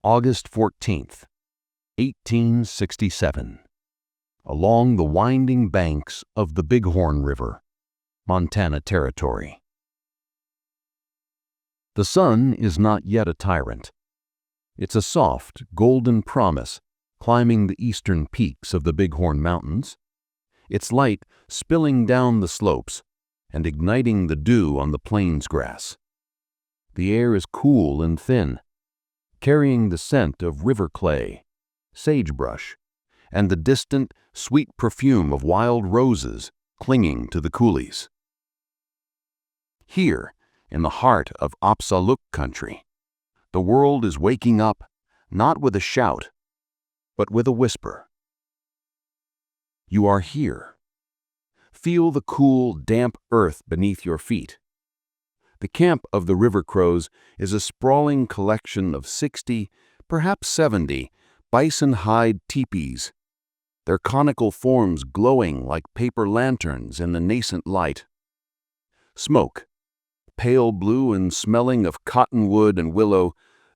August 14th, 1867. Along the winding banks of the Bighorn River, Montana Territory. The sun is not yet a tyrant. It's a soft, golden promise climbing the eastern peaks of the Bighorn Mountains, its light spilling down the slopes and igniting the dew on the plains grass. The air is cool and thin, carrying the scent of river clay, sagebrush, and the distant, sweet perfume of wild roses clinging to the coulees. Here, in the heart of Akbaatatdía country, the world is waking up, not with a shout, but with a whisper. You are here. Feel the cool, damp earth beneath your feet. The camp of the River Crows is a sprawling collection of 60, perhaps 70, bison hide teepees, their conical forms glowing like paper lanterns in the nascent light. Smoke, pale blue and smelling of cottonwood and willow,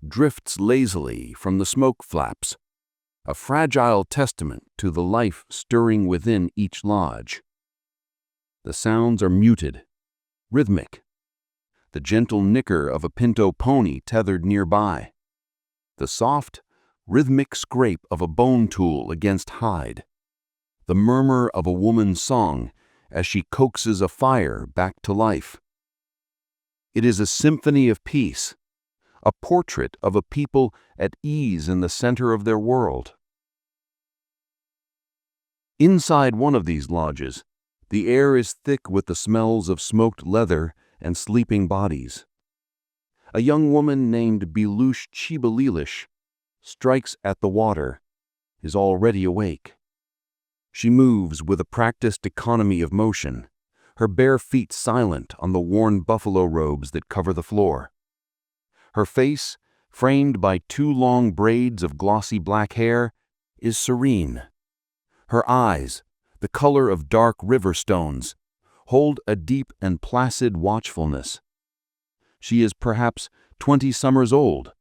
drifts lazily from the smoke flaps, a fragile testament to the life stirring within each lodge. The sounds are muted, rhythmic. The gentle nicker of a pinto pony tethered nearby. The soft, rhythmic scrape of a bone tool against hide. The murmur of a woman's song as she coaxes a fire back to life. It is a symphony of peace, a portrait of a people at ease in the center of their world. Inside one of these lodges, the air is thick with the smells of smoked leather and sleeping bodies. A young woman named Iichíile strikes at the water, is already awake. She moves with a practiced economy of motion, her bare feet silent on the worn buffalo robes that cover the floor. Her face, framed by 2 long braids of glossy black hair, is serene. Her eyes, the color of dark river stones, hold a deep and placid watchfulness. She is perhaps 20 summers old,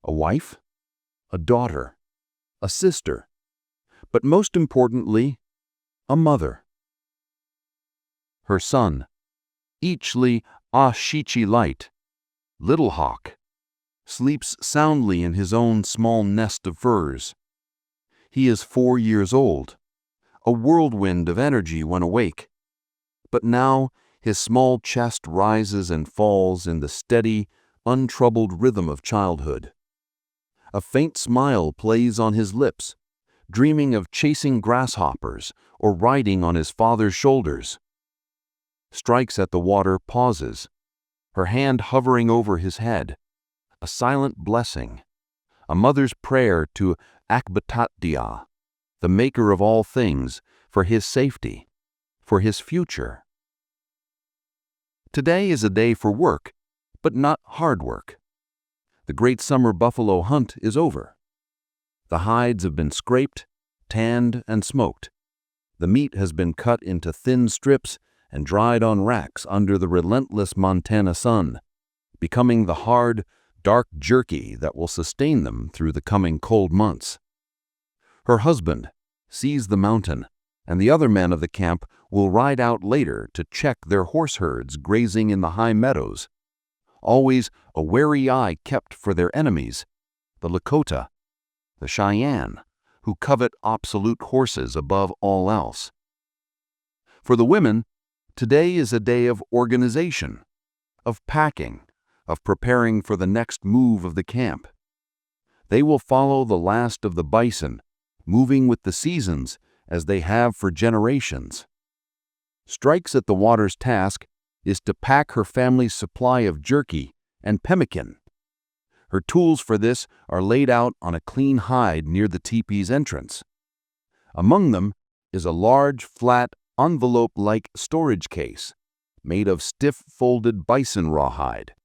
a wife, a daughter, a sister, but most importantly, a mother. Her son, Iichíile Aashíichi-lite, Little Hawk, sleeps soundly in his own small nest of furs. He is 4 years old, a whirlwind of energy when awake, but now his small chest rises and falls in the steady, untroubled rhythm of childhood. A faint smile plays on his lips, dreaming of chasing grasshoppers or riding on his father's shoulders. Strikes at the water, pauses, her hand hovering over his head, a silent blessing, a mother's prayer to Akbaatatdía, the maker of all things, for his safety, for his future. Today is a day for work, but not hard work. The great summer buffalo hunt is over. The hides have been scraped, tanned, and smoked. The meat has been cut into thin strips and dried on racks under the relentless Montana sun, becoming the hard, dark jerky that will sustain them through the coming cold months. Her husband sees the mountain, and the other men of the camp will ride out later to check their horse herds grazing in the high meadows. Always a wary eye kept for their enemies, the Lakota, the Cheyenne, who covet absolute horses above all else. For the women, today is a day of organization, of packing, of preparing for the next move of the camp. They will follow the last of the bison, moving with the seasons as they have for generations. Strikes at the water's task is to pack her family's supply of jerky and pemmican. Her tools for this are laid out on a clean hide near the teepee's entrance. Among them is a large, flat, envelope-like storage case made of stiff folded bison rawhide.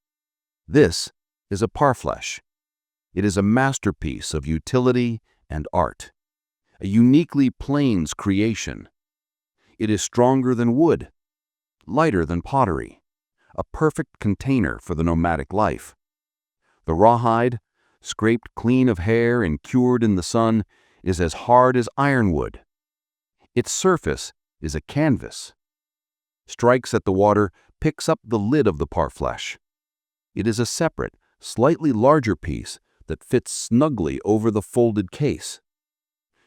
This is a Parfleche. It is a masterpiece of utility and art, a uniquely plains creation. It is stronger than wood, lighter than pottery, a perfect container for the nomadic life. The rawhide, scraped clean of hair and cured in the sun, is as hard as ironwood. Its surface is a canvas. Strikes at the water, picks up the lid of the parfleche. It is a separate, slightly larger piece that fits snugly over the folded case.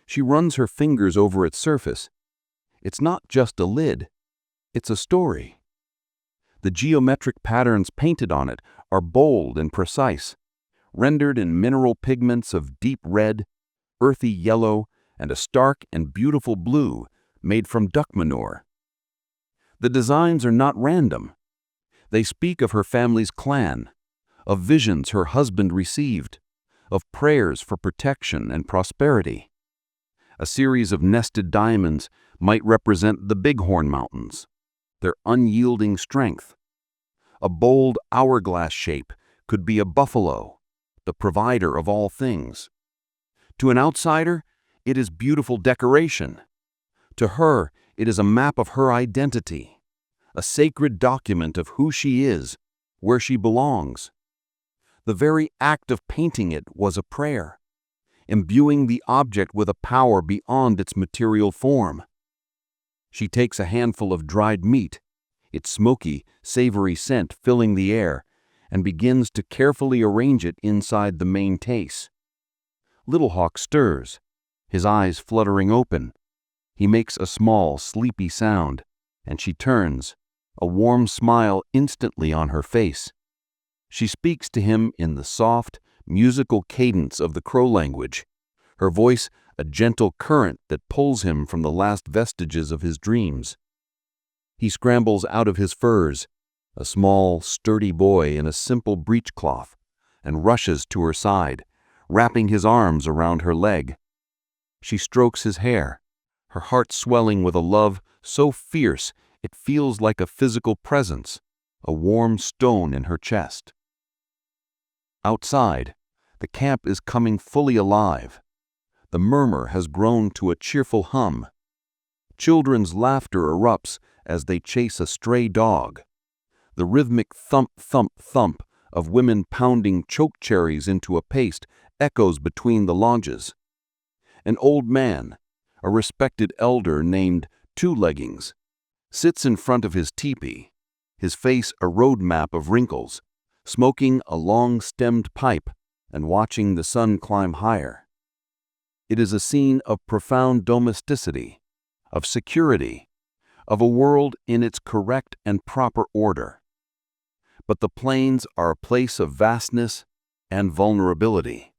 She runs her fingers over its surface. It's not just a lid, it's a story. The geometric patterns painted on it are bold and precise, rendered in mineral pigments of deep red, earthy yellow, and a stark and beautiful blue made from duck manure. The designs are not random. They speak of her family's clan, of visions her husband received, of prayers for protection and prosperity. A series of nested diamonds might represent the Bighorn Mountains, their unyielding strength. A bold hourglass shape could be a buffalo, the provider of all things. To an outsider, it is beautiful decoration. To her, it is a map of her identity, a sacred document of who she is, where she belongs. The very act of painting it was a prayer, imbuing the object with a power beyond its material form. She takes a handful of dried meat, its smoky, savory scent filling the air, and begins to carefully arrange it inside the main case. Little Hawk stirs, his eyes fluttering open. He makes a small, sleepy sound, and she turns, a warm smile instantly on her face. She speaks to him in the soft, musical cadence of the crow language, her voice a gentle current that pulls him from the last vestiges of his dreams. He scrambles out of his furs, a small, sturdy boy in a simple breechcloth, and rushes to her side, wrapping his arms around her leg. She strokes his hair, her heart swelling with a love so fierce it feels like a physical presence, a warm stone in her chest. Outside, the camp is coming fully alive. The murmur has grown to a cheerful hum. Children's laughter erupts as they chase a stray dog. The rhythmic thump, thump, thump of women pounding choke cherries into a paste echoes between the lodges. An old man, a respected elder named Two Leggings, sits in front of his teepee, his face a road map of wrinkles, smoking a long-stemmed pipe and watching the sun climb higher. It is a scene of profound domesticity, of security, of a world in its correct and proper order. But the plains are a place of vastness and vulnerability.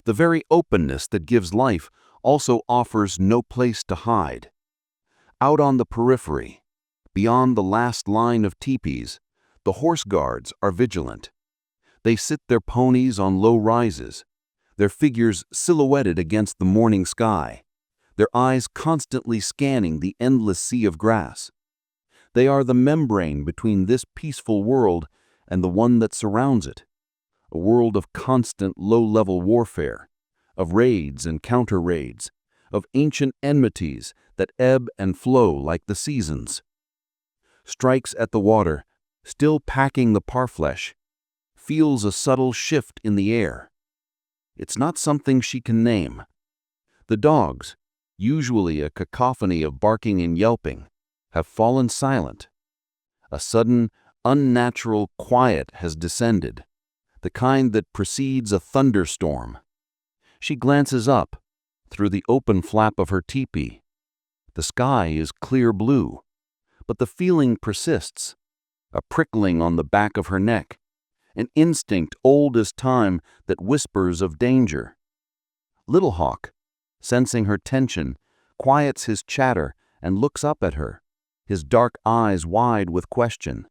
The very openness that gives life also offers no place to hide. Out on the periphery, beyond the last line of teepees, the horse guards are vigilant. They sit their ponies on low rises, their figures silhouetted against the morning sky, their eyes constantly scanning the endless sea of grass. They are the membrane between this peaceful world and the one that surrounds it, a world of constant low-level warfare, of raids and counter-raids, of ancient enmities that ebb and flow like the seasons. Strikes at the water, still packing the parfleche, feels a subtle shift in the air. It's not something she can name. The dogs, usually a cacophony of barking and yelping, have fallen silent. A sudden, unnatural quiet has descended, the kind that precedes a thunderstorm. She glances up, through the open flap of her teepee. The sky is clear blue, but the feeling persists, a prickling on the back of her neck, an instinct old as time that whispers of danger. Little Hawk, sensing her tension, quiets his chatter and looks up at her, his dark eyes wide with question.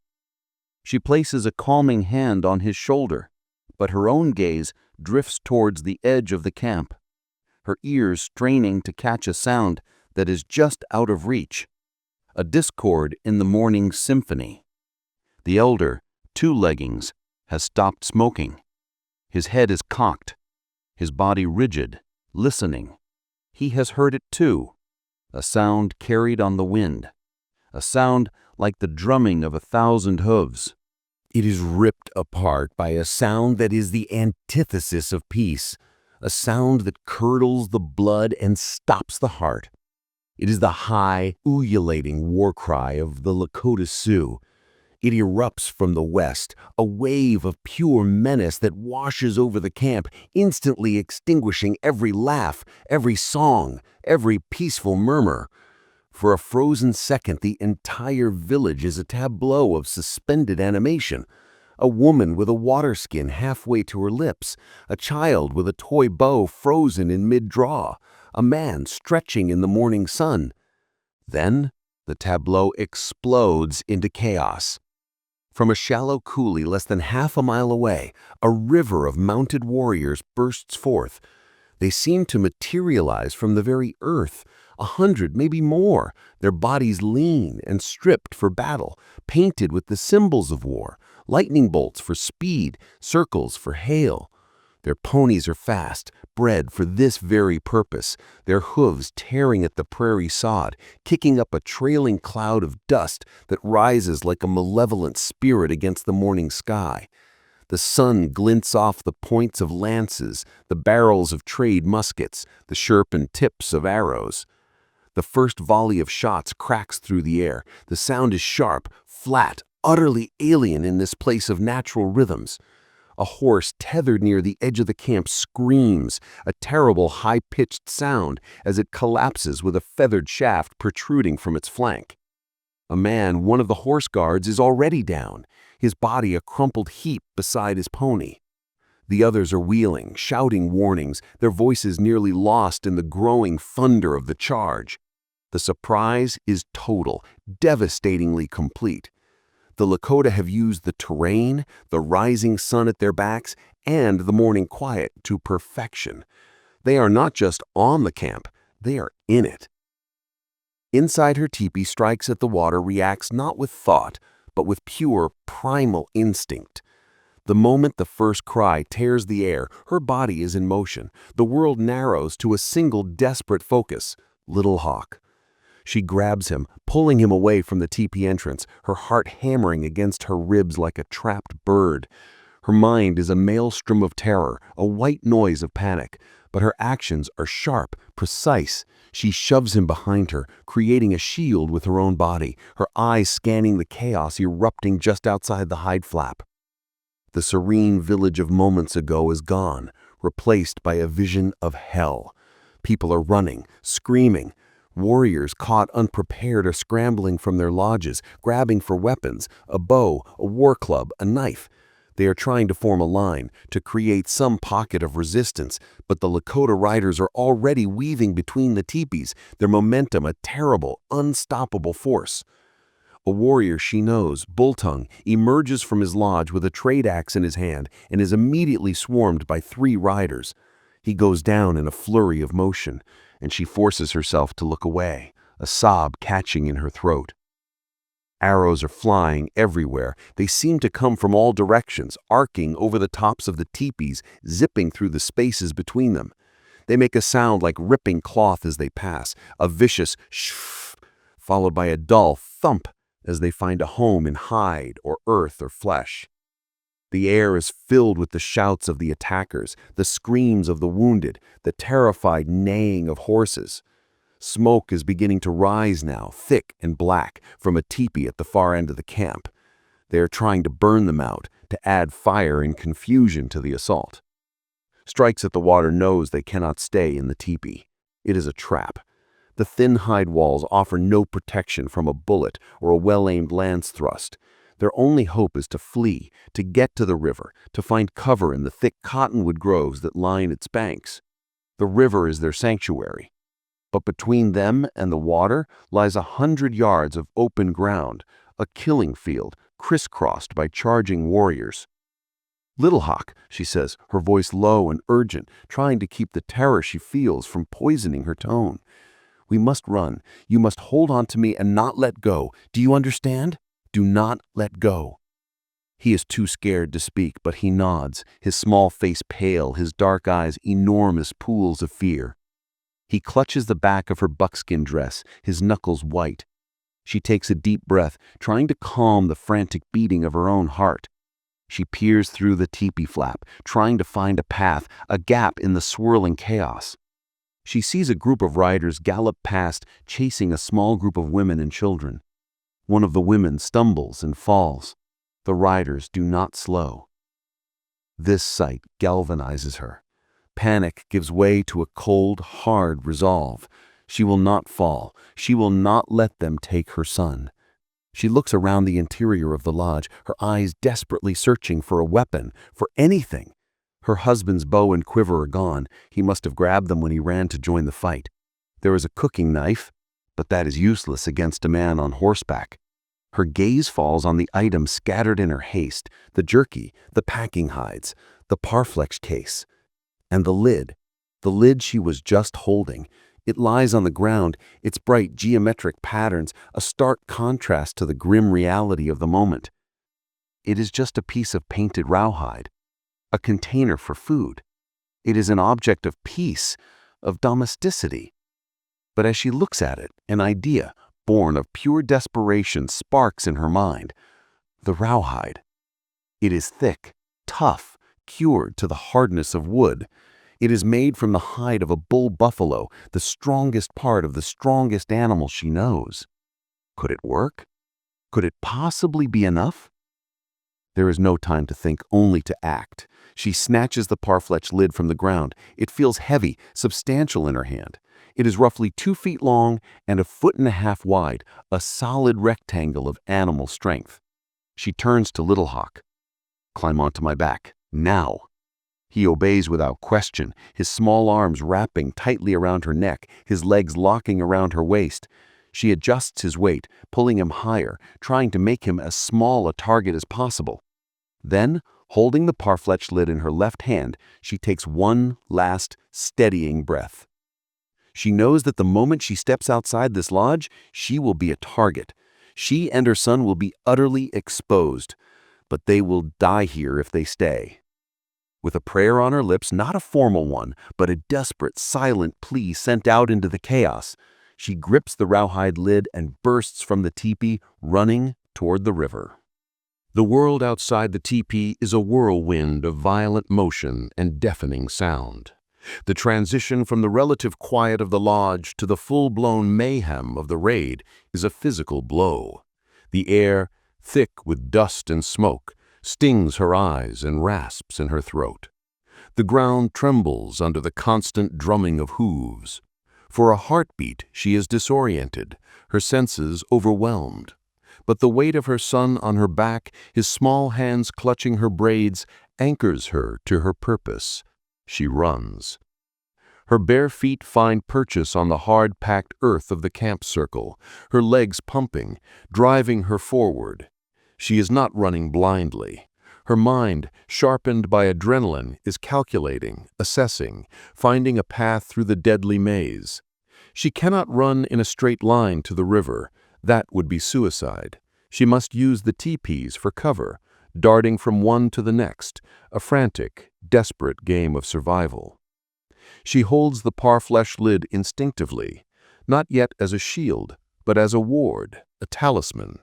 She places a calming hand on his shoulder, but her own gaze drifts towards the edge of the camp, her ears straining to catch a sound that is just out of reach, a discord in the morning symphony. The elder, Two Leggings, has stopped smoking. His head is cocked, his body rigid, listening. He has heard it too, a sound carried on the wind, a sound like the drumming of 1,000 hooves. It is ripped apart by a sound that is the antithesis of peace, a sound that curdles the blood and stops the heart. It is the high, ululating war cry of the Lakota Sioux. It erupts from the west, a wave of pure menace that washes over the camp, instantly extinguishing every laugh, every song, every peaceful murmur. For a frozen second, the entire village is a tableau of suspended animation. A woman with a water skin halfway to her lips, a child with a toy bow frozen in mid-draw, a man stretching in the morning sun. Then, the tableau explodes into chaos. From a shallow coulee less than half a mile away, a river of mounted warriors bursts forth. They seem to materialize from the very earth, 100, maybe more, their bodies lean and stripped for battle, painted with the symbols of war, lightning bolts for speed, circles for hail. Their ponies are fast, bred for this very purpose, their hooves tearing at the prairie sod, kicking up a trailing cloud of dust that rises like a malevolent spirit against the morning sky. The sun glints off the points of lances, the barrels of trade muskets, the sharpened tips of arrows. The first volley of shots cracks through the air. The sound is sharp, flat, utterly alien in this place of natural rhythms. A horse tethered near the edge of the camp screams, a terrible high-pitched sound as it collapses with a feathered shaft protruding from its flank. A man, one of the horse guards, is already down, his body a crumpled heap beside his pony. The others are wheeling, shouting warnings, their voices nearly lost in the growing thunder of the charge. The surprise is total, devastatingly complete. The Lakota have used the terrain, the rising sun at their backs, and the morning quiet to perfection. They are not just on the camp, they are in it. Inside her teepee, Strikes at the water reacts not with thought, but with pure, primal instinct. The moment the first cry tears the air, her body is in motion. The world narrows to a single desperate focus, Little Hawk. She grabs him, pulling him away from the teepee entrance, her heart hammering against her ribs like a trapped bird. Her mind is a maelstrom of terror, a white noise of panic, but her actions are sharp, precise. She shoves him behind her, creating a shield with her own body, her eyes scanning the chaos erupting just outside the hide flap. The serene village of moments ago is gone, replaced by a vision of hell. People are running, screaming. Warriors caught unprepared are scrambling from their lodges, grabbing for weapons, a bow, a war club, a knife. They are trying to form a line, to create some pocket of resistance, but the Lakota riders are already weaving between the teepees, their momentum a terrible, unstoppable force. A warrior she knows, Bulltongue, emerges from his lodge with a trade axe in his hand and is immediately swarmed by 3 riders. He goes down in a flurry of motion, and she forces herself to look away, a sob catching in her throat. Arrows are flying everywhere. They seem to come from all directions, arcing over the tops of the teepees, zipping through the spaces between them. They make a sound like ripping cloth as they pass, a vicious shh, followed by a dull thump as they find a home in hide or earth or flesh. The air is filled with the shouts of the attackers, the screams of the wounded, the terrified neighing of horses. Smoke is beginning to rise now, thick and black, from a teepee at the far end of the camp. They are trying to burn them out, to add fire and confusion to the assault. Strikes at the water knows they cannot stay in the teepee. It is a trap. The thin hide walls offer no protection from a bullet or a well-aimed lance thrust. Their only hope is to flee, to get to the river, to find cover in the thick cottonwood groves that line its banks. The river is their sanctuary. But between them and the water lies 100 yards of open ground, a killing field crisscrossed by charging warriors. "Little Hawk," she says, her voice low and urgent, trying to keep the terror she feels from poisoning her tone. "We must run. You must hold on to me and not let go. Do you understand? Do not let go." He is too scared to speak, but he nods, his small face pale, his dark eyes enormous pools of fear. He clutches the back of her buckskin dress, his knuckles white. She takes a deep breath, trying to calm the frantic beating of her own heart. She peers through the teepee flap, trying to find a path, a gap in the swirling chaos. She sees a group of riders gallop past, chasing a small group of women and children. One of the women stumbles and falls. The riders do not slow. This sight galvanizes her. Panic gives way to a cold, hard resolve. She will not fall. She will not let them take her son. She looks around the interior of the lodge, her eyes desperately searching for a weapon, for anything. Her husband's bow and quiver are gone. He must have grabbed them when he ran to join the fight. There is a cooking knife, but that is useless against a man on horseback. Her gaze falls on the items scattered in her haste, the jerky, the packing hides, the Parfleche case, and the lid she was just holding. It lies on the ground, its bright geometric patterns a stark contrast to the grim reality of the moment. It is just a piece of painted rawhide, a container for food. It is an object of peace, of domesticity. But as she looks at it, an idea, born of pure desperation, sparks in her mind. The rawhide. It is thick, tough, cured to the hardness of wood. It is made from the hide of a bull buffalo, the strongest part of the strongest animal she knows. Could it work? Could it possibly be enough? There is no time to think, only to act. She snatches the Parfleche lid from the ground. It feels heavy, substantial in her hand. It is roughly 2 feet long and 1.5 feet wide, a solid rectangle of animal strength. She turns to Little Hawk. "Climb onto my back, now." He obeys without question, his small arms wrapping tightly around her neck, his legs locking around her waist. She adjusts his weight, pulling him higher, trying to make him as small a target as possible. Then, holding the Parfleche lid in her left hand, she takes one last, steadying breath. She knows that the moment she steps outside this lodge, she will be a target. She and her son will be utterly exposed, but they will die here if they stay. With a prayer on her lips, not a formal one, but a desperate, silent plea sent out into the chaos, she grips the rawhide lid and bursts from the teepee, running toward the river. The world outside the teepee is a whirlwind of violent motion and deafening sound. The transition from the relative quiet of the lodge to the full-blown mayhem of the raid is a physical blow. The air, thick with dust and smoke, stings her eyes and rasps in her throat. The ground trembles under the constant drumming of hooves. For a heartbeat, she is disoriented, her senses overwhelmed. But the weight of her son on her back, his small hands clutching her braids, anchors her to her purpose. She runs. Her bare feet find purchase on the hard-packed earth of the camp circle, her legs pumping, driving her forward. She is not running blindly. Her mind, sharpened by adrenaline, is calculating, assessing, finding a path through the deadly maze. She cannot run in a straight line to the river. That would be suicide. She must use the teepees for cover, darting from one to the next, a frantic, desperate game of survival. She holds the Parfleche lid instinctively, not yet as a shield, but as a ward, a talisman.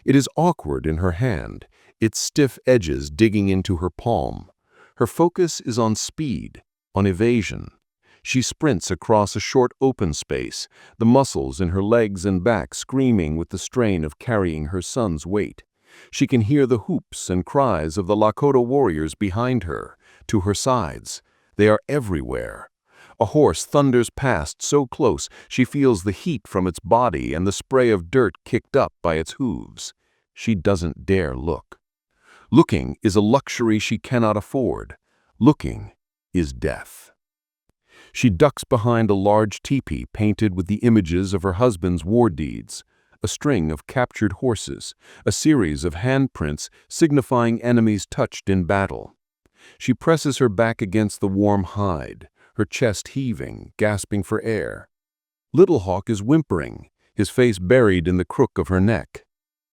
It is awkward in her hand, its stiff edges digging into her palm. Her focus is on speed, on evasion. She sprints across a short open space, the muscles in her legs and back screaming with the strain of carrying her son's weight. She can hear the whoops and cries of the Lakota warriors behind her, to her sides. They are everywhere. A horse thunders past so close she feels the heat from its body and the spray of dirt kicked up by its hooves. She doesn't dare look. Looking is a luxury she cannot afford. Looking is death. She ducks behind a large teepee painted with the images of her husband's war deeds, a string of captured horses, a series of handprints signifying enemies touched in battle. She presses her back against the warm hide, her chest heaving, gasping for air. Little Hawk is whimpering, his face buried in the crook of her neck.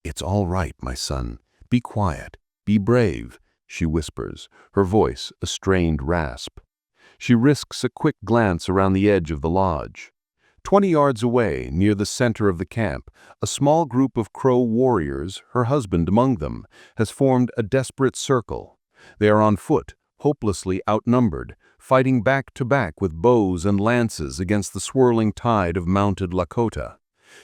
"It's all right, my son. Be quiet. Be brave," she whispers, her voice a strained rasp. She risks a quick glance around the edge of the lodge. 20 yards away, near the center of the camp, a small group of Crow warriors, her husband among them, has formed a desperate circle. They are on foot, hopelessly outnumbered, fighting back to back with bows and lances against the swirling tide of mounted Lakota.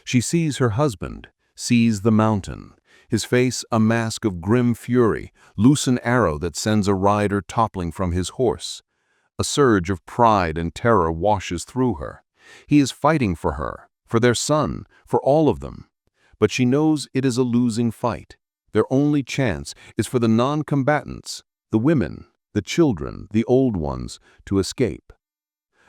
She sees her husband, sees the mountain, his face a mask of grim fury, loose an arrow that sends a rider toppling from his horse. A surge of pride and terror washes through her. He is fighting for her, for their son, for all of them. But she knows it is a losing fight. Their only chance is for the non-combatants, the women, the children, the old ones, to escape.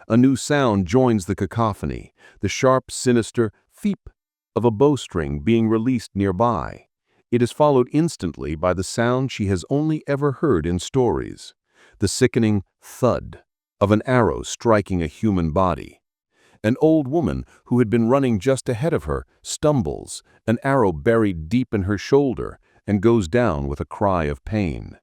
A new sound joins the cacophony, the sharp, sinister "feep" of a bowstring being released nearby. It is followed instantly by the sound she has only ever heard in stories, the sickening thud of an arrow striking a human body. An old woman who had been running just ahead of her stumbles, an arrow buried deep in her shoulder, and goes down with a cry of pain.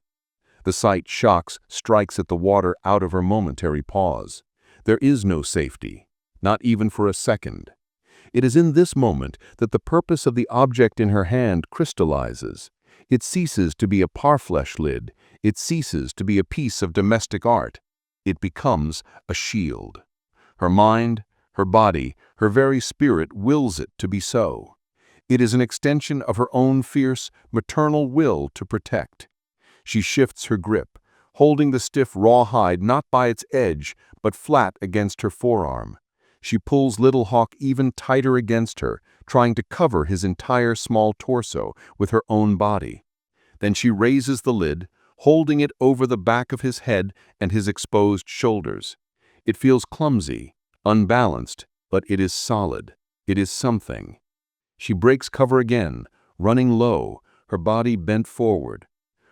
The sight shocks, strikes at the water out of her momentary pause. There is no safety, not even for a second. It is in this moment that the purpose of the object in her hand crystallizes. It ceases to be a Parfleche lid. It ceases to be a piece of domestic art. It becomes a shield. Her mind, her body, her very spirit wills it to be so. It is an extension of her own fierce, maternal will to protect. She shifts her grip, holding the stiff rawhide not by its edge, but flat against her forearm. She pulls Little Hawk even tighter against her, trying to cover his entire small torso with her own body. Then she raises the lid, holding it over the back of his head and his exposed shoulders. It feels clumsy, unbalanced, but it is solid. It is something. She breaks cover again, running low, her body bent forward.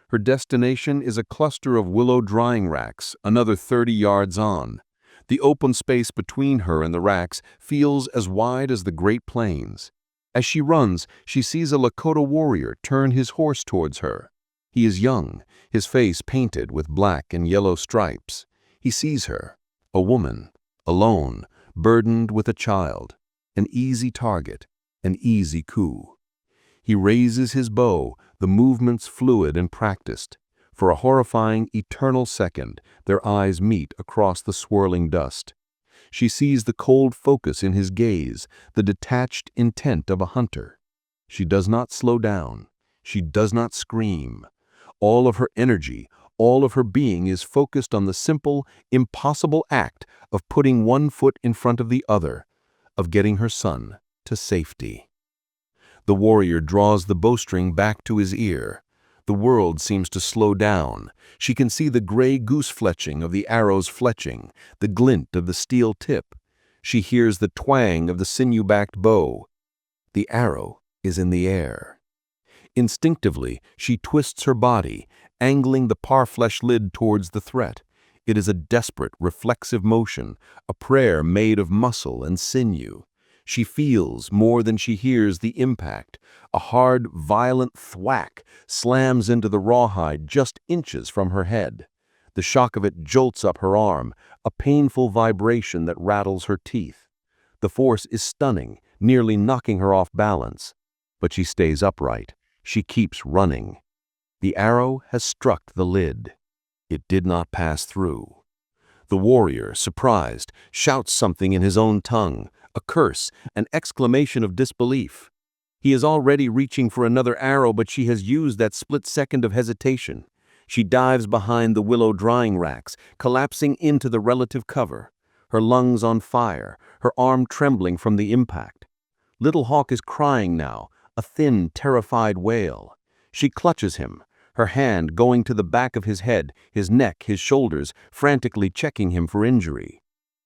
Her destination is a cluster of willow drying racks, another 30 yards on. The open space between her and the racks feels as wide as the Great Plains. As she runs, she sees a Lakota warrior turn his horse towards her. He is young, his face painted with black and yellow stripes. He sees her, a woman, alone, burdened with a child, an easy target, an easy coup. He raises his bow, the movements fluid and practiced. For a horrifying, eternal second, their eyes meet across the swirling dust. She sees the cold focus in his gaze, the detached intent of a hunter. She does not slow down. She does not scream. All of her energy, all of her being is focused on the simple, impossible act of putting one foot in front of the other, of getting her son to safety. The warrior draws the bowstring back to his ear. The world seems to slow down. She can see the gray goose fletching of the arrow's fletching, the glint of the steel tip. She hears the twang of the sinew-backed bow. The arrow is in the air. Instinctively, she twists her body, angling the Parfleche lid towards the threat. It is a desperate, reflexive motion, a prayer made of muscle and sinew. She feels more than she hears the impact. A hard, violent thwack slams into the rawhide just inches from her head. The shock of it jolts up her arm, a painful vibration that rattles her teeth. The force is stunning, nearly knocking her off balance. But she stays upright. She keeps running. The arrow has struck the lid. It did not pass through. The warrior, surprised, shouts something in his own tongue, a curse, an exclamation of disbelief. He is already reaching for another arrow, but she has used that split second of hesitation. She dives behind the willow drying racks, collapsing into the relative cover, her lungs on fire, her arm trembling from the impact. Little Hawk is crying now, a thin, terrified wail. She clutches him, her hand going to the back of his head, his neck, his shoulders, frantically checking him for injury.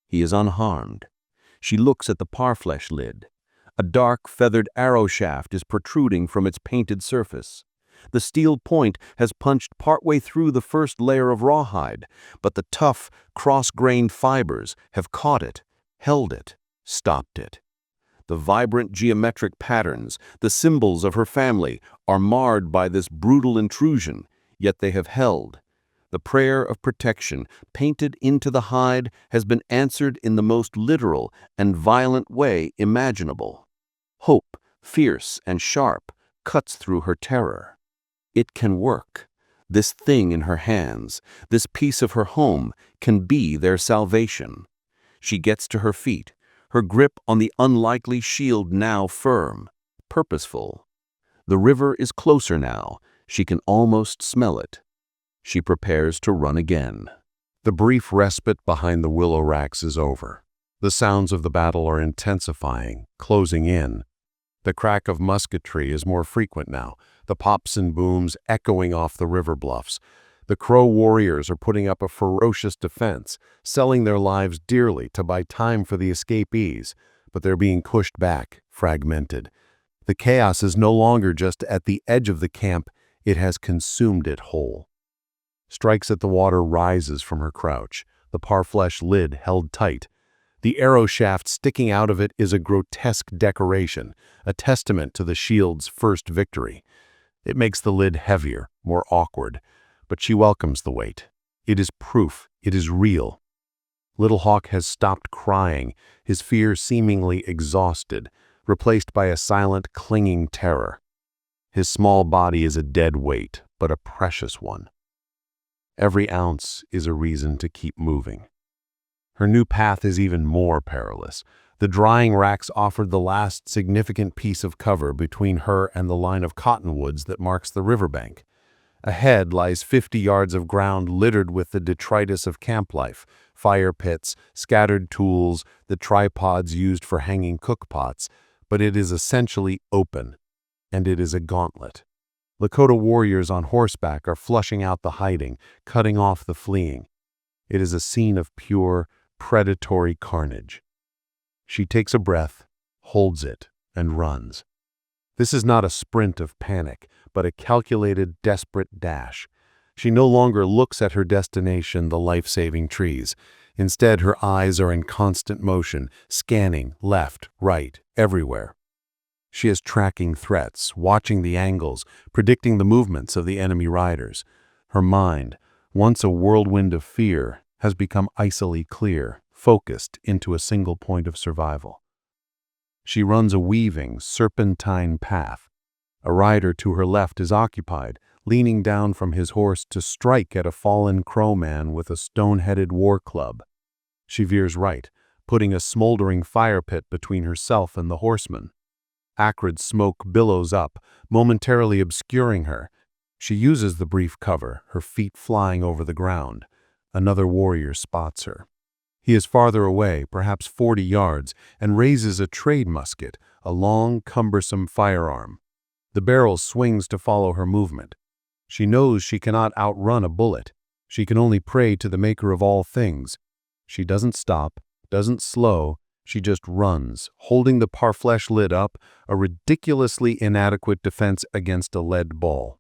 He is unharmed. She looks at the Parfleche lid. A dark, feathered arrow shaft is protruding from its painted surface. The steel point has punched partway through the first layer of rawhide, but the tough, cross-grained fibers have caught it, held it, stopped it. The vibrant geometric patterns, the symbols of her family, are marred by this brutal intrusion, yet they have held. The prayer of protection, painted into the hide, has been answered in the most literal and violent way imaginable. Hope, fierce and sharp, cuts through her terror. It can work. This thing in her hands, this piece of her home, can be their salvation. She gets to her feet, her grip on the unlikely shield now firm, purposeful. The river is closer now. She can almost smell it. She prepares to run again. The brief respite behind the willow racks is over. The sounds of the battle are intensifying, closing in. The crack of musketry is more frequent now, the pops and booms echoing off the river bluffs. The Crow warriors are putting up a ferocious defense, selling their lives dearly to buy time for the escapees, but they're being pushed back, fragmented. The chaos is no longer just at the edge of the camp, it has consumed it whole. Strikes at the water rises from her crouch, the Parfleche lid held tight. The arrow shaft sticking out of it is a grotesque decoration, a testament to the shield's first victory. It makes the lid heavier, more awkward, but she welcomes the weight. It is proof, it is real. Little Hawk has stopped crying, his fear seemingly exhausted, replaced by a silent, clinging terror. His small body is a dead weight, but a precious one. Every ounce is a reason to keep moving. Her new path is even more perilous. The drying racks offered the last significant piece of cover between her and the line of cottonwoods that marks the riverbank. Ahead lies 50 yards of ground littered with the detritus of camp life, fire pits, scattered tools, the tripods used for hanging cookpots, but it is essentially open, and it is a gauntlet. Lakota warriors on horseback are flushing out the hiding, cutting off the fleeing. It is a scene of pure, predatory carnage. She takes a breath, holds it, and runs. This is not a sprint of panic, but a calculated, desperate dash. She no longer looks at her destination, the life-saving trees. Instead, her eyes are in constant motion, scanning left, right, everywhere. She is tracking threats, watching the angles, predicting the movements of the enemy riders. Her mind, once a whirlwind of fear, has become icily clear, focused into a single point of survival. She runs a weaving, serpentine path. A rider to her left is occupied, leaning down from his horse to strike at a fallen Crow man with a stone-headed war club. She veers right, putting a smoldering fire pit between herself and the horseman. Acrid smoke billows up, momentarily obscuring her. She uses the brief cover, her feet flying over the ground. Another warrior spots her. He is farther away, perhaps 40 yards, and raises a trade musket, a long, cumbersome firearm. The barrel swings to follow her movement. She knows she cannot outrun a bullet. She can only pray to the maker of all things. She doesn't stop, doesn't slow, she just runs, holding the Parfleche lid up, a ridiculously inadequate defense against a lead ball.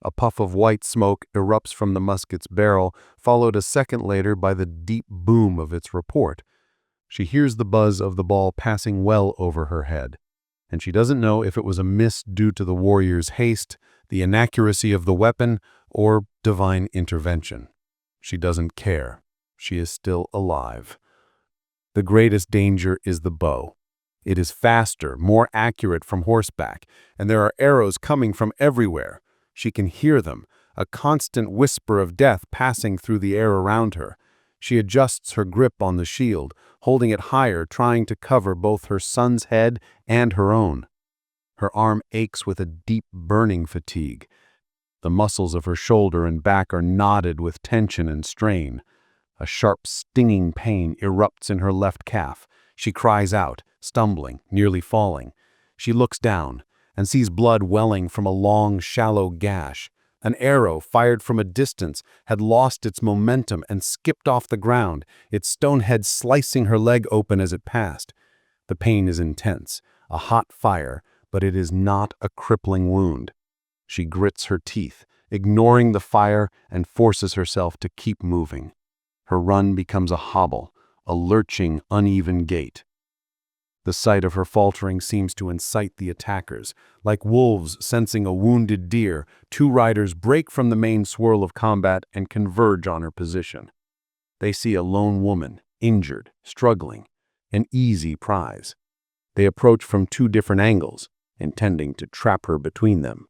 A puff of white smoke erupts from the musket's barrel, followed a second later by the deep boom of its report. She hears the buzz of the ball passing well over her head, and she doesn't know if it was a miss due to the warrior's haste, the inaccuracy of the weapon, or divine intervention. She doesn't care. She is still alive. The greatest danger is the bow. It is faster, more accurate from horseback, and there are arrows coming from everywhere. She can hear them, a constant whisper of death passing through the air around her. She adjusts her grip on the shield, holding it higher, trying to cover both her son's head and her own. Her arm aches with a deep, burning fatigue. The muscles of her shoulder and back are knotted with tension and strain. A sharp, stinging pain erupts in her left calf. She cries out, stumbling, nearly falling. She looks down and sees blood welling from a long, shallow gash. An arrow, fired from a distance, had lost its momentum and skipped off the ground, its stone head slicing her leg open as it passed. The pain is intense, a hot fire, but it is not a crippling wound. She grits her teeth, ignoring the fire, and forces herself to keep moving. Her run becomes a hobble, a lurching, uneven gait. The sight of her faltering seems to incite the attackers. Like wolves sensing a wounded deer, two riders break from the main swirl of combat and converge on her position. They see a lone woman, injured, struggling, an easy prize. They approach from two different angles, intending to trap her between them.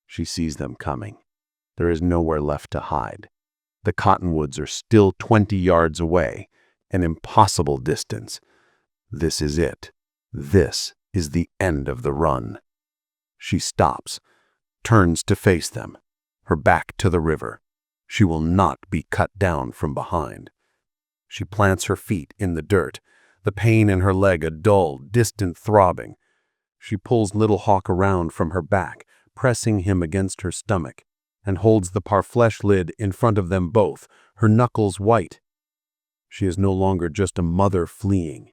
She sees them coming. There is nowhere left to hide. The cottonwoods are still 20 yards away, an impossible distance. This is it. This is the end of the run. She stops, turns to face them, her back to the river. She will not be cut down from behind. She plants her feet in the dirt, the pain in her leg a dull, distant throbbing. She pulls Little Hawk around from her back, pressing him against her stomach, and holds the Parfleche lid in front of them both, her knuckles white. She is no longer just a mother fleeing.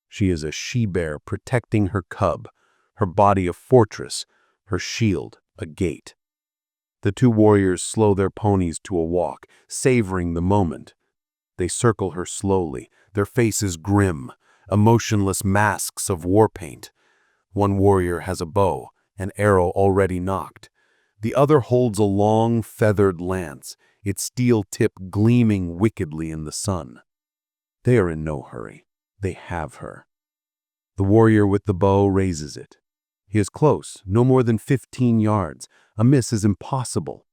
She is a she-bear protecting her cub, her body a fortress, her shield a gate. The two warriors slow their ponies to a walk, savoring the moment. They circle her slowly, their faces grim, emotionless masks of war paint. One warrior has a bow, an arrow already nocked. The other holds a long, feathered lance, its steel tip gleaming wickedly in the sun. They are in no hurry. They have her. The warrior with the bow raises it. He is close, no more than 15 yards. A miss is impossible.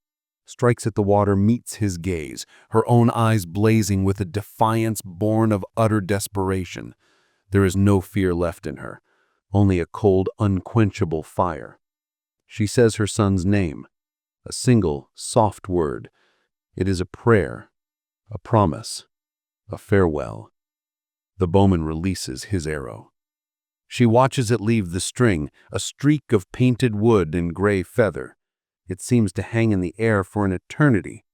Strikes at the water, meets his gaze, her own eyes blazing with a defiance born of utter desperation. There is no fear left in her, only a cold, unquenchable fire. She says her son's name, a single, soft word. It is a prayer, a promise, a farewell. The bowman releases his arrow. She watches it leave the string, a streak of painted wood and gray feather. It seems to hang in the air for an eternity.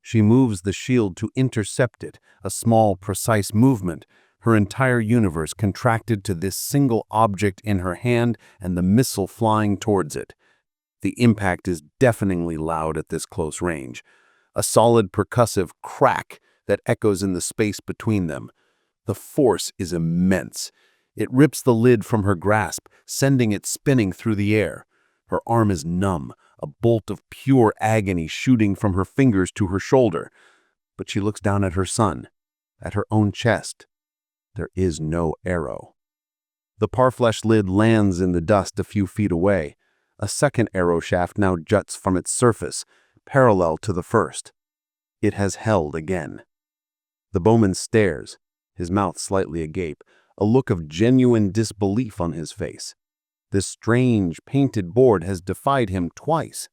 She moves the shield to intercept it, a small, precise movement, her entire universe contracted to this single object in her hand and the missile flying towards it. The impact is deafeningly loud at this close range, a solid percussive crack that echoes in the space between them. The force is immense. It rips the lid from her grasp, sending it spinning through the air. Her arm is numb, a bolt of pure agony shooting from her fingers to her shoulder. But she looks down at her son, at her own chest. There is no arrow. The Parfleche lid lands in the dust a few feet away. A second arrow shaft now juts from its surface, parallel to the first. It has held again. The bowman stares, his mouth slightly agape, a look of genuine disbelief on his face. This strange, painted board has defied him twice.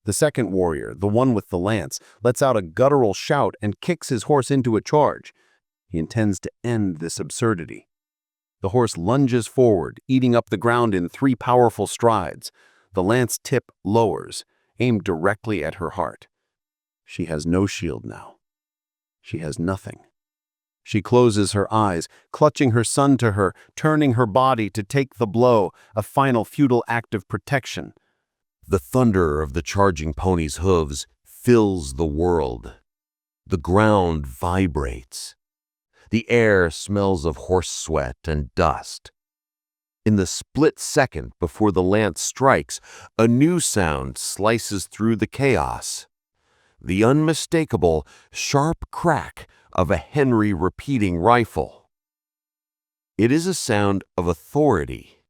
The second warrior, the one with the lance, lets out a guttural shout and kicks his horse into a charge. He intends to end this absurdity. The horse lunges forward, eating up the ground in 3 powerful strides. The lance tip lowers, aimed directly at her heart. She has no shield now. She has nothing. She closes her eyes, clutching her son to her, turning her body to take the blow, a final futile act of protection. The thunder of the charging pony's hooves fills the world. The ground vibrates. The air smells of horse sweat and dust. In the split second before the lance strikes, a new sound slices through the chaos. The unmistakable, sharp crack of a Henry repeating rifle. It is a sound of authority,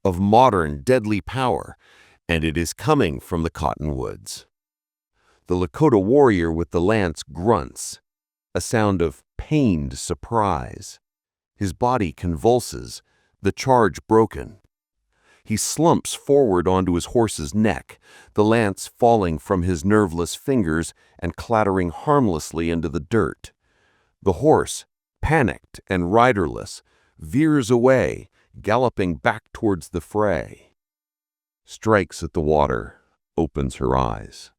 of modern deadly power, and it is coming from the cottonwoods. The Lakota warrior with the lance grunts, a sound of pained surprise. His body convulses, the charge broken. He slumps forward onto his horse's neck, the lance falling from his nerveless fingers and clattering harmlessly into the dirt. The horse, panicked and riderless, veers away, galloping back towards the fray. Strikes at the water, opens her eyes.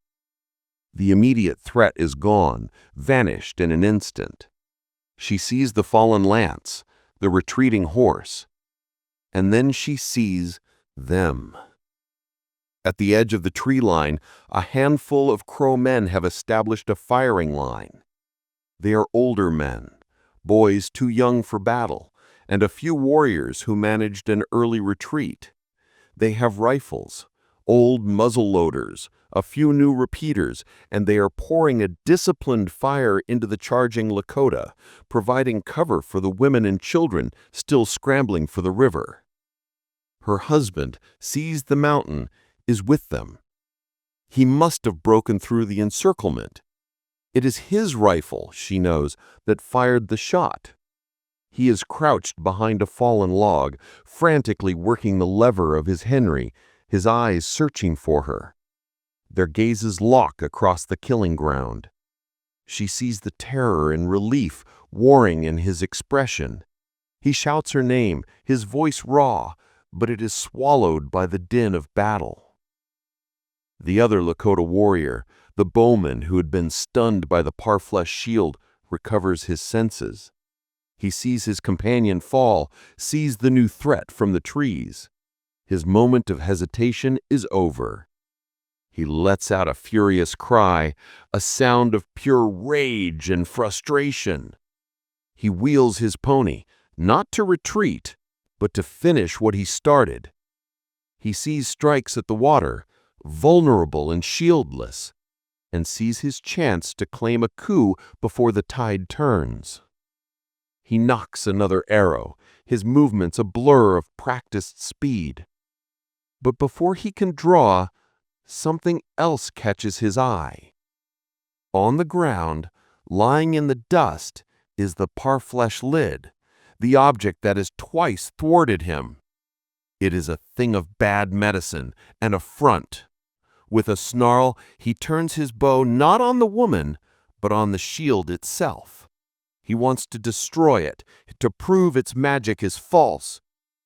The immediate threat is gone, vanished in an instant. She sees the fallen lance, the retreating horse, and then she sees them. At the edge of the tree line, a handful of Crow men have established a firing line. They are older men, boys too young for battle, and a few warriors who managed an early retreat. They have rifles, old muzzle-loaders, a few new repeaters, and they are pouring a disciplined fire into the charging Lakota, providing cover for the women and children still scrambling for the river. Her husband sees the mountain, is with them. He must have broken through the encirclement. It is his rifle, she knows, that fired the shot. He is crouched behind a fallen log, frantically working the lever of his Henry, his eyes searching for her. Their gazes lock across the killing ground. She sees the terror and relief warring in his expression. He shouts her name, his voice raw, but it is swallowed by the din of battle. The other Lakota warrior, the bowman who had been stunned by the Parfleche shield, recovers his senses. He sees his companion fall, sees the new threat from the trees. His moment of hesitation is over. He lets out a furious cry, a sound of pure rage and frustration. He wheels his pony, not to retreat, but to finish what he started. He sees Strikes at the water, vulnerable and shieldless, and sees his chance to claim a coup before the tide turns. He knocks another arrow, his movements a blur of practiced speed. But before he can draw, something else catches his eye. On the ground, lying in the dust, is the Parfleche lid, the object that has twice thwarted him. It is a thing of bad medicine, an affront. With a snarl, he turns his bow not on the woman, but on the shield itself. He wants to destroy it, to prove its magic is false.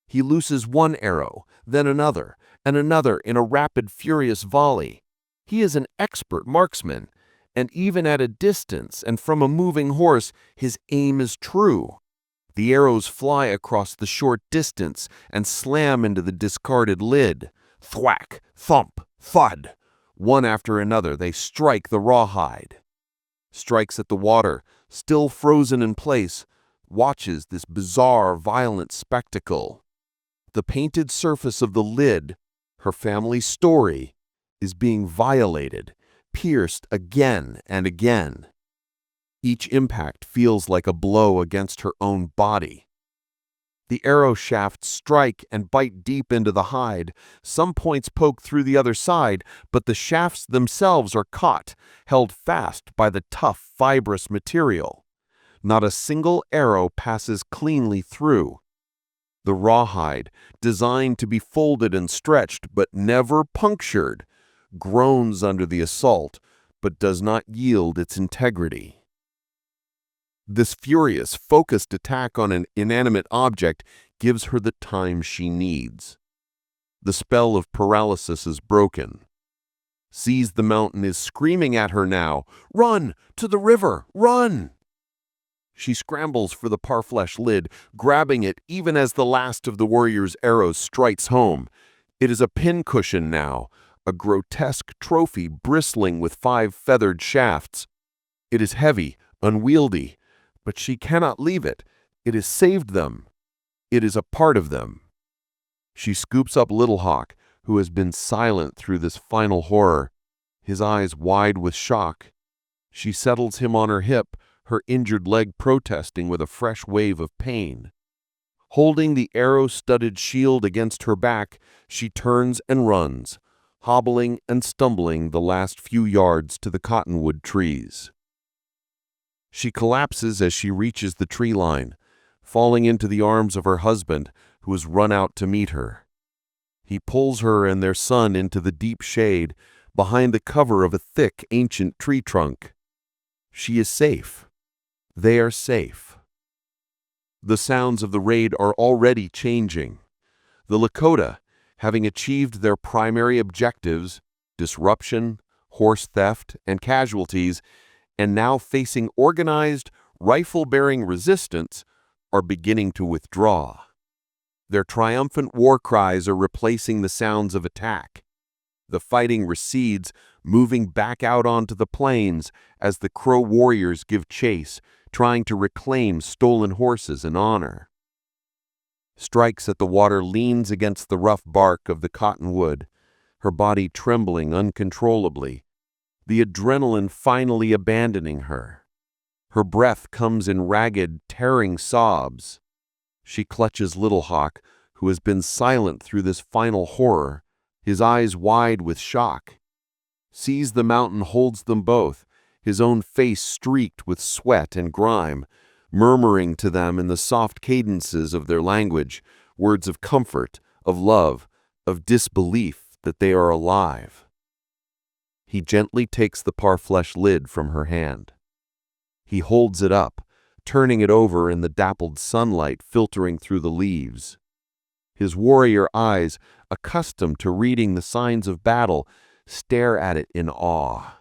He looses one arrow, then another, and another in a rapid, furious volley. He is an expert marksman, and even at a distance and from a moving horse, his aim is true. The arrows fly across the short distance and slam into the discarded lid. Thwack, thump, thud. One after another, they strike the rawhide. Strikes at the water, still frozen in place, watches this bizarre, violent spectacle. The painted surface of the lid, her family's story, is being violated, pierced again and again. Each impact feels like a blow against her own body. The arrow shafts strike and bite deep into the hide. Some points poke through the other side, but the shafts themselves are caught, held fast by the tough, fibrous material. Not a single arrow passes cleanly through. The rawhide, designed to be folded and stretched but never punctured, groans under the assault but does not yield its integrity. This furious, focused attack on an inanimate object gives her the time she needs. The spell of paralysis is broken. Seize the Mountain is screaming at her now, "Run! To the river! Run!" She scrambles for the Parfleche lid, grabbing it even as the last of the warrior's arrows strikes home. It is a pincushion now, a grotesque trophy bristling with 5 feathered shafts. It is heavy, unwieldy, but she cannot leave it. It has saved them. It is a part of them. She scoops up Little Hawk, who has been silent through this final horror, his eyes wide with shock. She settles him on her hip, her injured leg protesting with a fresh wave of pain. Holding the arrow-studded shield against her back, she turns and runs, hobbling and stumbling the last few yards to the cottonwood trees. She collapses as she reaches the tree line, falling into the arms of her husband, who has run out to meet her. He pulls her and their son into the deep shade, behind the cover of a thick, ancient tree trunk. She is safe. They are safe. The sounds of the raid are already changing. The Lakota, having achieved their primary objectives, disruption, horse theft, and casualties, and now facing organized, rifle-bearing resistance, are beginning to withdraw. Their triumphant war cries are replacing the sounds of attack. The fighting recedes, moving back out onto the plains as the Crow warriors give chase, trying to reclaim stolen horses and honor. Strikes at the water, leans against the rough bark of the cottonwood, her body trembling uncontrollably, the adrenaline finally abandoning her. Her breath comes in ragged, tearing sobs. She clutches Little Hawk, who has been silent through this final horror, his eyes wide with shock. Sees the mountain, holds them both, his own face streaked with sweat and grime, murmuring to them in the soft cadences of their language, words of comfort, of love, of disbelief that they are alive. He gently takes the Parfleche lid from her hand. He holds it up, turning it over in the dappled sunlight filtering through the leaves. His warrior eyes, accustomed to reading the signs of battle, stare at it in awe.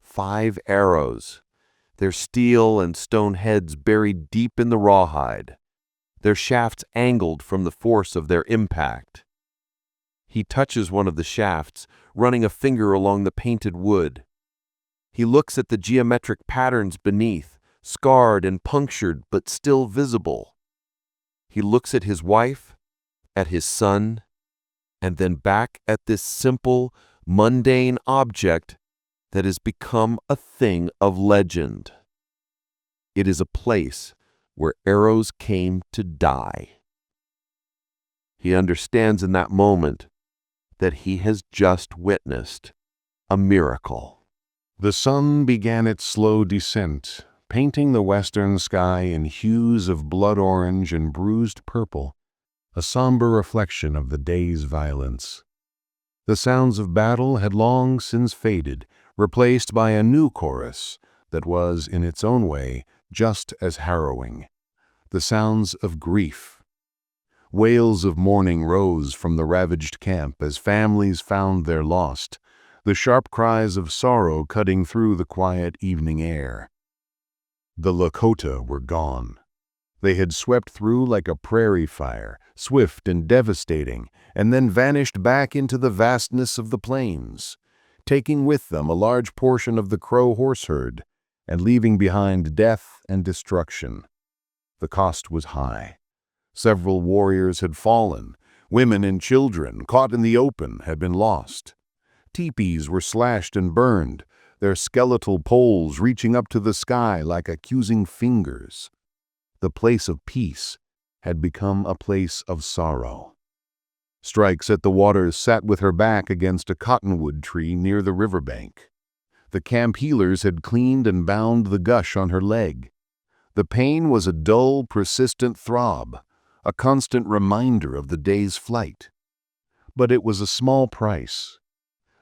5 arrows, their steel and stone heads buried deep in the rawhide, their shafts angled from the force of their impact. He touches one of the shafts, running a finger along the painted wood. He looks at the geometric patterns beneath, scarred and punctured but still visible. He looks at his wife, at his son, and then back at this simple, mundane object that has become a thing of legend. It is a place where arrows came to die. He understands in that moment that he has just witnessed a miracle. The sun began its slow descent, painting the western sky in hues of blood orange and bruised purple, a somber reflection of the day's violence. The sounds of battle had long since faded, replaced by a new chorus that was, in its own way, just as harrowing. The sounds of grief. Wails of mourning rose from the ravaged camp as families found their lost, the sharp cries of sorrow cutting through the quiet evening air. The Lakota were gone. They had swept through like a prairie fire, swift and devastating, and then vanished back into the vastness of the plains, taking with them a large portion of the Crow horse herd and leaving behind death and destruction. The cost was high. Several warriors had fallen. Women and children, caught in the open, had been lost. Teepees were slashed and burned, their skeletal poles reaching up to the sky like accusing fingers. The place of peace had become a place of sorrow. Strikes at the Waters sat with her back against a cottonwood tree near the riverbank. The camp healers had cleaned and bound the gush on her leg. The pain was a dull, persistent throb, a constant reminder of the day's flight. But it was a small price.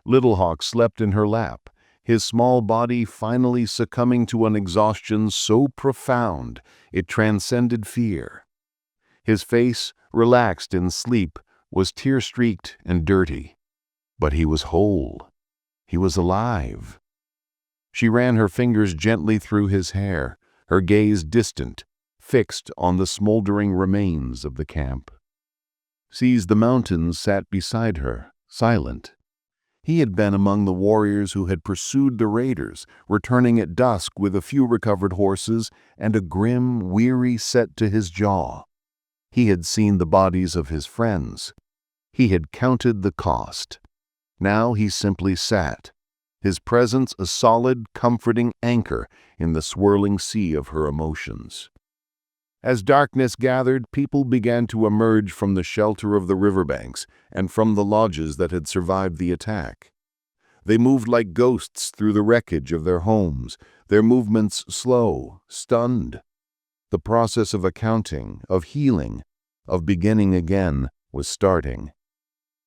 Little Hawk slept in her lap, his small body finally succumbing to an exhaustion so profound it transcended fear. His face, relaxed in sleep, was tear-streaked and dirty. But he was whole. He was alive. She ran her fingers gently through his hair, her gaze distant, fixed on the smoldering remains of the camp. Seize the Mountains sat beside her, silent. He had been among the warriors who had pursued the raiders, returning at dusk with a few recovered horses and a grim, weary set to his jaw. He had seen the bodies of his friends. He had counted the cost. Now he simply sat, his presence a solid, comforting anchor in the swirling sea of her emotions. As darkness gathered, people began to emerge from the shelter of the riverbanks and from the lodges that had survived the attack. They moved like ghosts through the wreckage of their homes, their movements slow, stunned. The process of accounting, of healing, of beginning again was starting.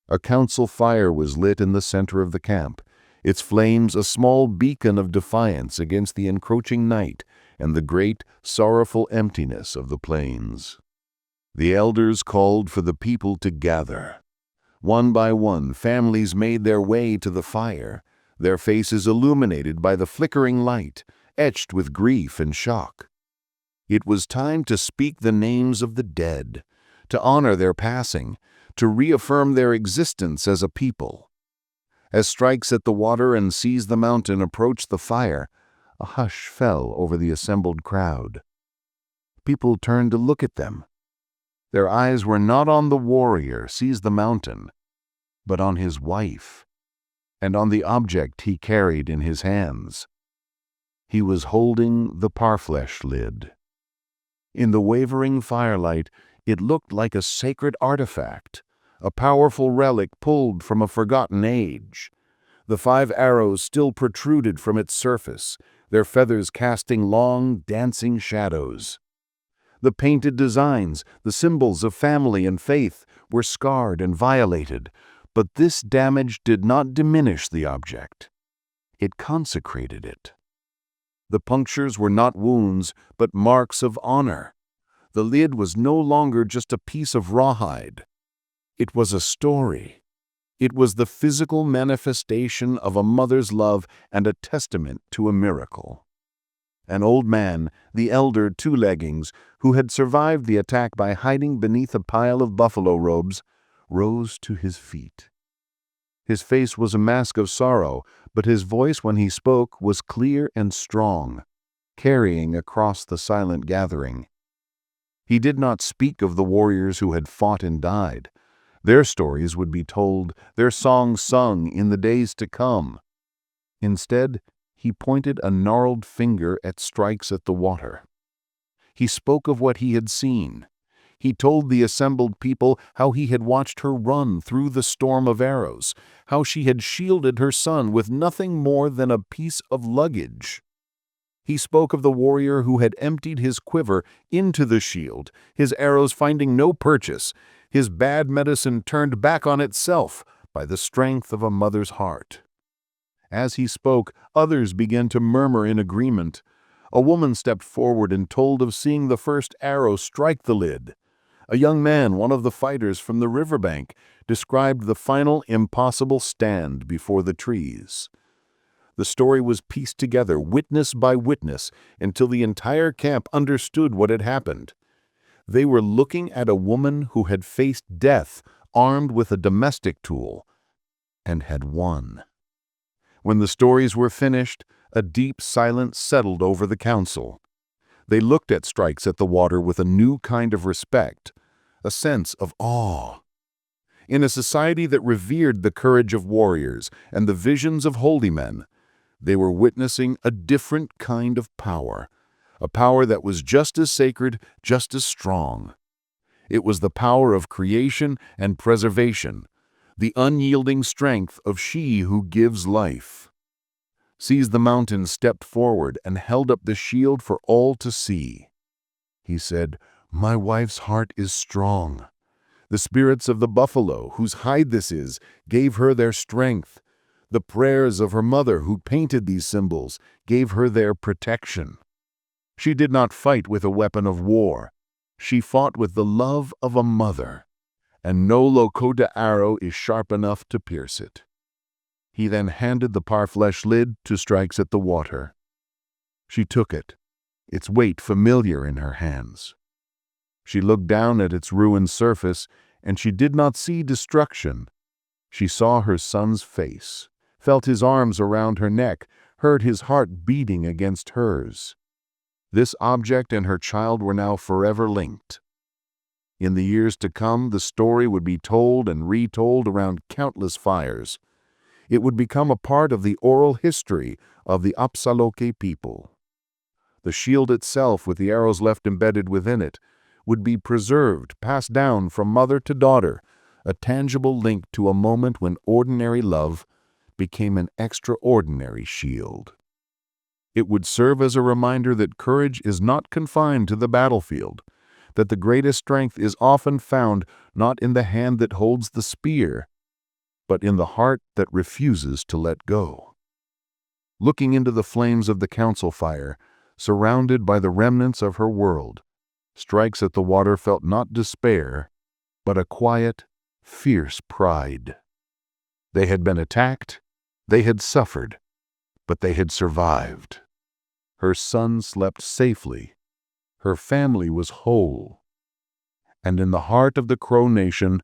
A council fire was lit in the center of the camp, its flames a small beacon of defiance against the encroaching night and the great, sorrowful emptiness of the plains. The elders called for the people to gather. One by one, families made their way to the fire, their faces illuminated by the flickering light, etched with grief and shock. It was time to speak the names of the dead, to honor their passing, to reaffirm their existence as a people. As Strikes at the Water and Seize the Mountain approached the fire, a hush fell over the assembled crowd. People turned to look at them. Their eyes were not on the warrior, seize the mountain, but on his wife, and on the object he carried in his hands. He was holding the Parfleche lid. In the wavering firelight, it looked like a sacred artifact, a powerful relic pulled from a forgotten age. The 5 arrows still protruded from its surface, their feathers casting long, dancing shadows. The painted designs, the symbols of family and faith, were scarred and violated, but this damage did not diminish the object. It consecrated it. The punctures were not wounds, but marks of honor. The lid was no longer just a piece of rawhide. It was a story. It was the physical manifestation of a mother's love and a testament to a miracle. An old man, the elder Two-Leggings, who had survived the attack by hiding beneath a pile of buffalo robes, rose to his feet. His face was a mask of sorrow, but his voice when he spoke was clear and strong, carrying across the silent gathering. He did not speak of the warriors who had fought and died. Their stories would be told, their songs sung in the days to come. Instead, he pointed a gnarled finger at Strikes at the water. He spoke of what he had seen. He told the assembled people how he had watched her run through the storm of arrows, how she had shielded her son with nothing more than a piece of luggage. He spoke of the warrior who had emptied his quiver into the shield, his arrows finding no purchase, his bad medicine turned back on itself by the strength of a mother's heart. As he spoke, others began to murmur in agreement. A woman stepped forward and told of seeing the first arrow strike the lid. A young man, one of the fighters from the riverbank, described the final impossible stand before the trees. The story was pieced together, witness by witness, until the entire camp understood what had happened. They were looking at a woman who had faced death armed with a domestic tool and had won. When the stories were finished, a deep silence settled over the council. They looked at Strikes at the water with a new kind of respect, a sense of awe. In a society that revered the courage of warriors and the visions of holy men, they were witnessing a different kind of power, a power that was just as sacred, just as strong. It was the power of creation and preservation, the unyielding strength of she who gives life. Seize the Mountain stepped forward and held up the shield for all to see. He said, "My wife's heart is strong. The spirits of the buffalo, whose hide this is, gave her their strength. The prayers of her mother, who painted these symbols, gave her their protection. She did not fight with a weapon of war. She fought with the love of a mother, and no Lakota arrow is sharp enough to pierce it." He then handed the Parfleche lid to Strikes at the water. She took it, its weight familiar in her hands. She looked down at its ruined surface, and she did not see destruction. She saw her son's face, felt his arms around her neck, heard his heart beating against hers. This object and her child were now forever linked. In the years to come, the story would be told and retold around countless fires. It would become a part of the oral history of the Apsaaloke people. The shield itself, with the arrows left embedded within it, would be preserved, passed down from mother to daughter, a tangible link to a moment when ordinary love became an extraordinary shield. It would serve as a reminder that courage is not confined to the battlefield, that the greatest strength is often found not in the hand that holds the spear, but in the heart that refuses to let go. Looking into the flames of the council fire, surrounded by the remnants of her world, Strikes at the water felt not despair, but a quiet, fierce pride. They had been attacked, they had suffered, but they had survived. Her son slept safely, her family was whole, and in the heart of the Crow Nation,